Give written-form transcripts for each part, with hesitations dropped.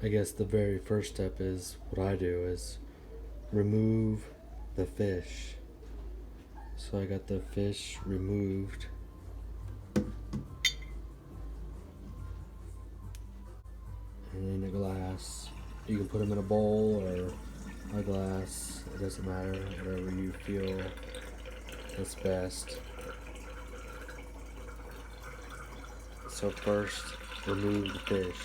I guess the very first step is what I do is remove the fish. So I got the fish removed. And in a glass. You can put them in a bowl or a glass. It doesn't matter. Whatever you feel is best. So first, remove the fish.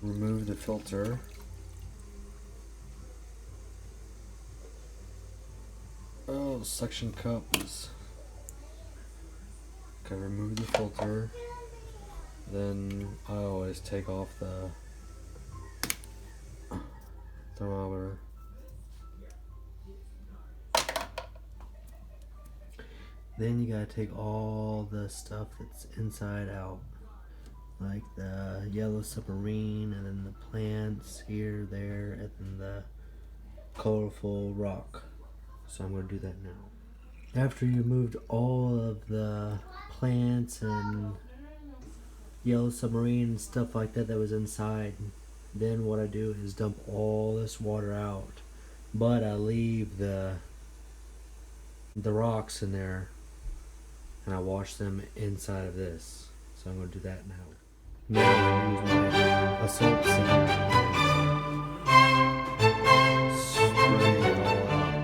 Remove the filter. Oh, suction cups. Okay, remove the filter. Then I always take off the thermometer. Then you gotta take all the stuff that's inside out, like the yellow submarine, and then the plants here, there, and then the colorful rock. So I'm gonna do that now. After you moved all of the plants and yellow submarine and stuff like that was inside, then what I do is dump all this water out, but I leave the rocks in there, and I wash them inside of this. So I'm going to do that now. Now I use my assault seed. Spray it all out.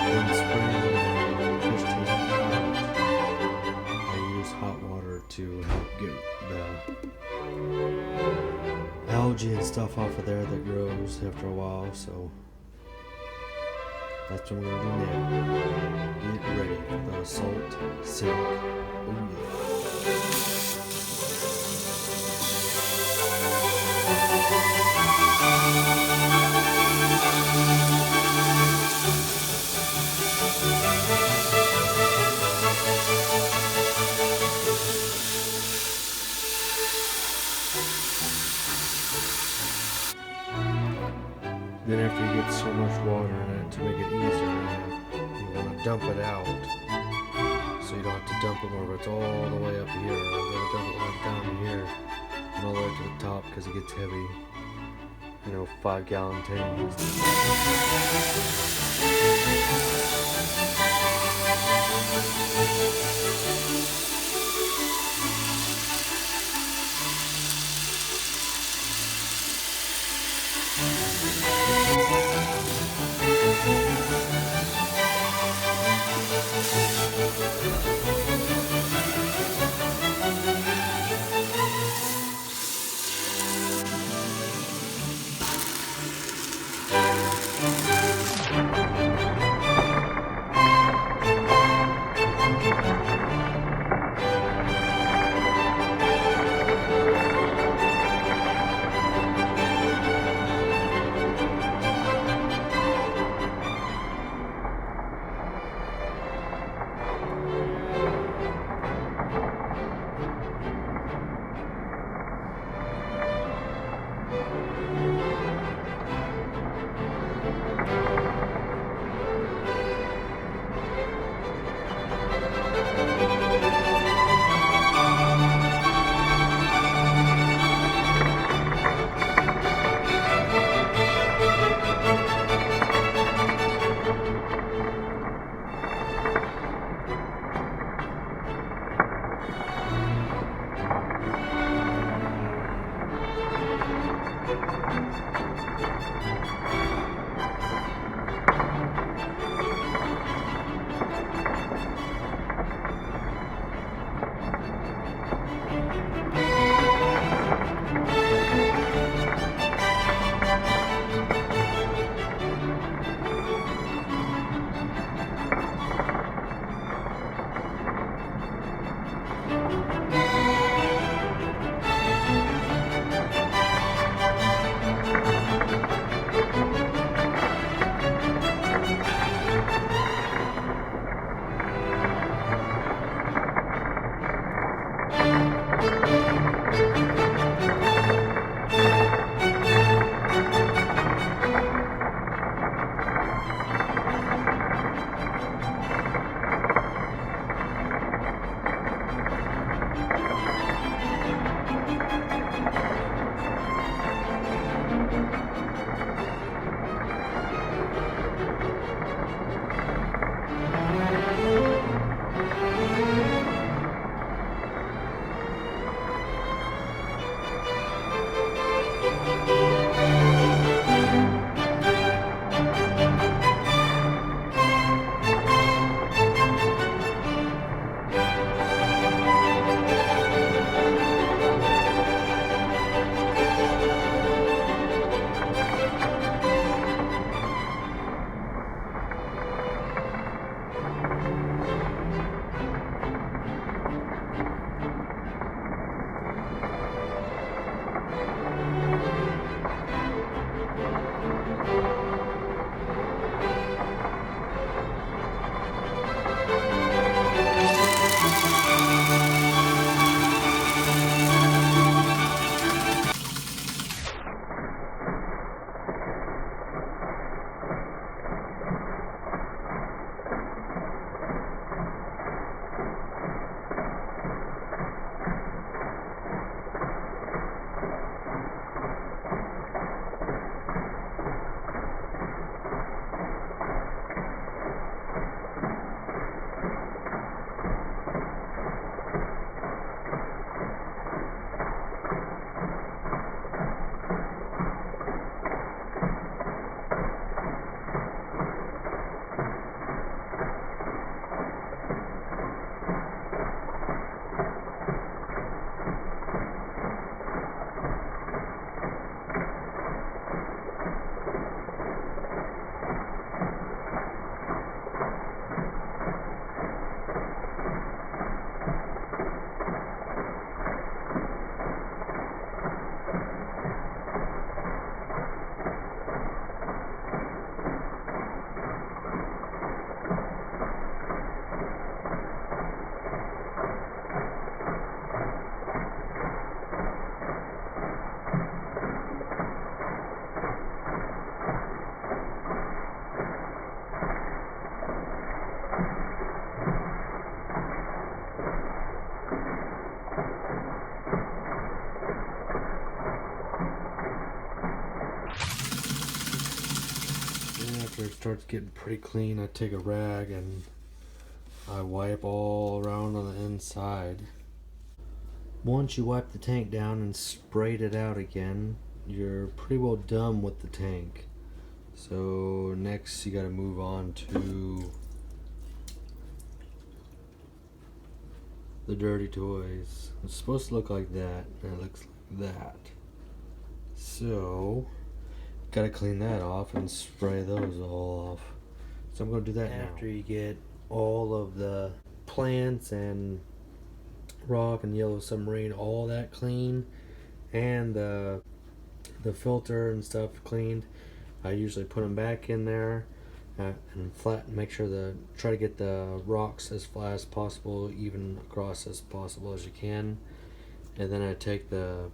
Then spray the fish tank out. I use hot water to help get the algae and stuff off of there that grows after a while. So that's what we're gonna do now. Get ready for the assault silk. Oh Then after you get so much water in it, to make it easier, you want to dump it out. So you don't have to dump it where it's all the way up here. You're going to dump it right down here and all the way to the top because it gets heavy. 5-gallon tanks. After it starts getting pretty clean, I take a rag and I wipe all around on the inside. Once you wipe the tank down and sprayed it out again, you're pretty well done with the tank. So next you gotta move on to the dirty toys. It's supposed to look like that, and it looks like that. So gotta clean that off and spray those all off. So I'm gonna do that now. After you get all of the plants and rock and yellow submarine, all that clean, and the filter and stuff cleaned, I usually put them back in there and flatten. Make sure try to get the rocks as flat as possible, even across as possible as you can. And then I take the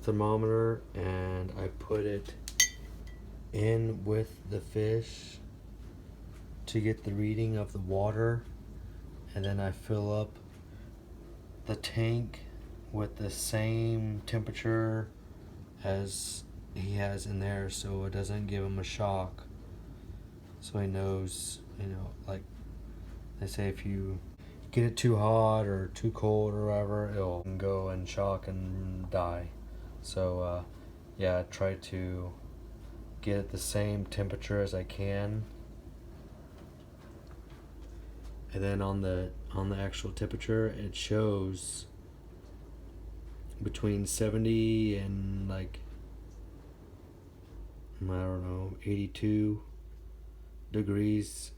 thermometer and I put it in with the fish to get the reading of the water, and then I fill up the tank with the same temperature as he has in there, so it doesn't give him a shock, so he knows, like they say, if you get it too hot or too cold or whatever, it'll go and shock and die. So yeah, I try to get it the same temperature as I can, and then on the actual temperature it shows between 70 and like, I don't know, 82 degrees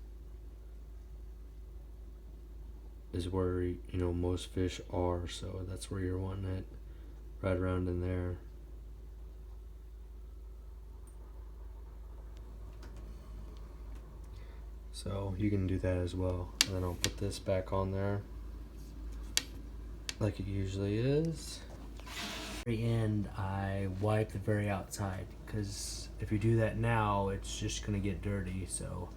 is where most fish are, so that's where you're wanting it, right around in there. So you can do that as well. And then I'll put this back on there like it usually is. At the very end, I wipe the very outside, because if you do that now, it's just gonna get dirty. So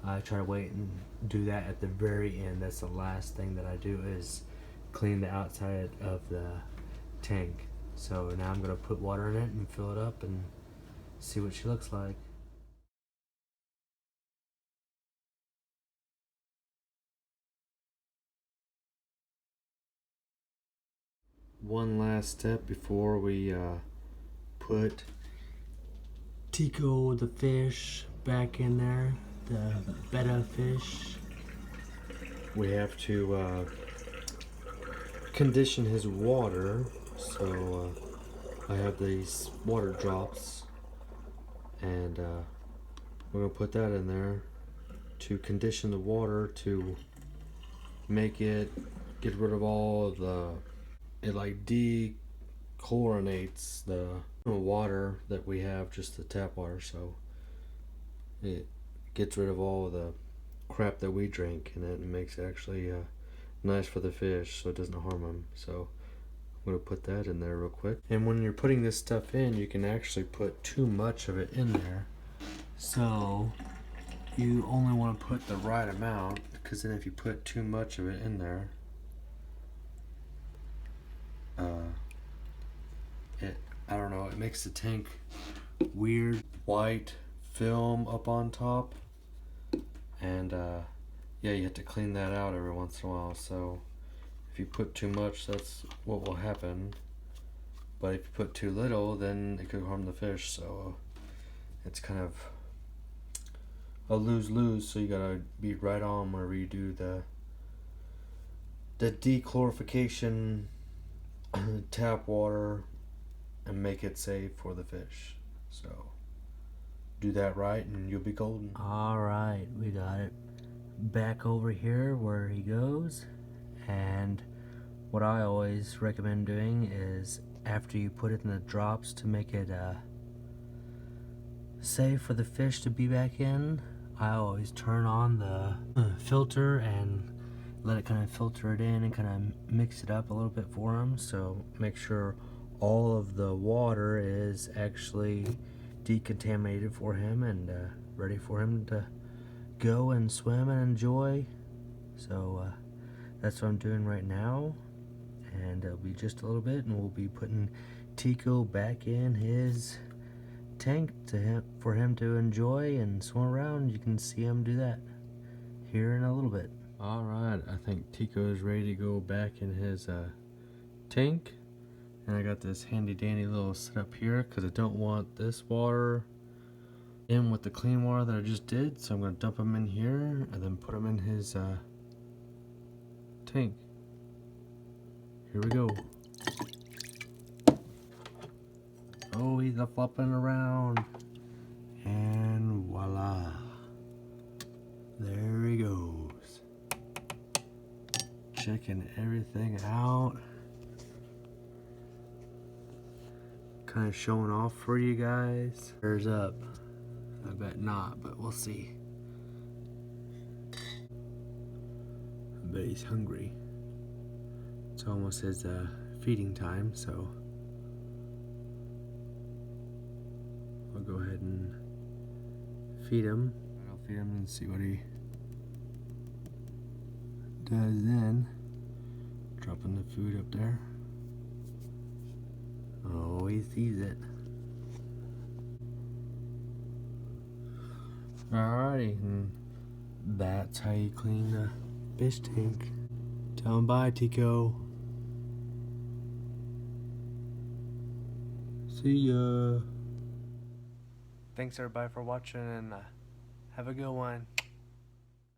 I try to wait and do that at the very end. That's the last thing that I do, is clean the outside of the tank. So now I'm gonna put water in it and fill it up and see what she looks like. One last step before we put Tico the fish back in there, the betta fish. We have to condition his water, so I have these water drops, and we're gonna put that in there to condition the water, to make it get rid of all of it like dechlorinates the water that we have, just the tap water, so it gets rid of all of the crap that we drink, and it makes it actually nice for the fish, so it doesn't harm them. So I'm gonna put that in there real quick. And when you're putting this stuff in, you can actually put too much of it in there, so you only want to put the right amount, because then if you put too much of it in there, I don't know, it makes the tank weird white film up on top, and yeah, you have to clean that out every once in a while. So if you put too much, that's what will happen, but if you put too little, then it could harm the fish. So it's kind of a lose-lose, so you gotta be right on whenever you do the dechlorification tap water and make it safe for the fish. So do that right and you'll be golden. Alright, we got it back over here where he goes, and what I always recommend doing is, after you put it in the drops to make it safe for the fish to be back in, I always turn on the filter and let it kind of filter it in and kind of mix it up a little bit for him. So make sure all of the water is actually decontaminated for him and ready for him to go and swim and enjoy. So that's what I'm doing right now, and it'll be just a little bit and we'll be putting Tico back in his tank for him to enjoy and swim around. You can see him do that here in a little bit. Alright, I think Tico is ready to go back in his tank. And I got this handy dandy little setup here because I don't want this water in with the clean water that I just did. So I'm going to dump him in here and then put him in his tank. Here we go. Oh, he's a flopping around. And voila. There he goes. Checking everything out. Kind of showing off for you guys. There's up. I bet not, but we'll see. I bet he's hungry. It's almost his feeding time, so I'll go ahead and feed him. I'll feed him and see what he does then. Dropping the food up there. Oh, he sees it. Alrighty, and that's how you clean the fish tank. Tell him bye, Tico. See ya. Thanks everybody for watching, and have a good one.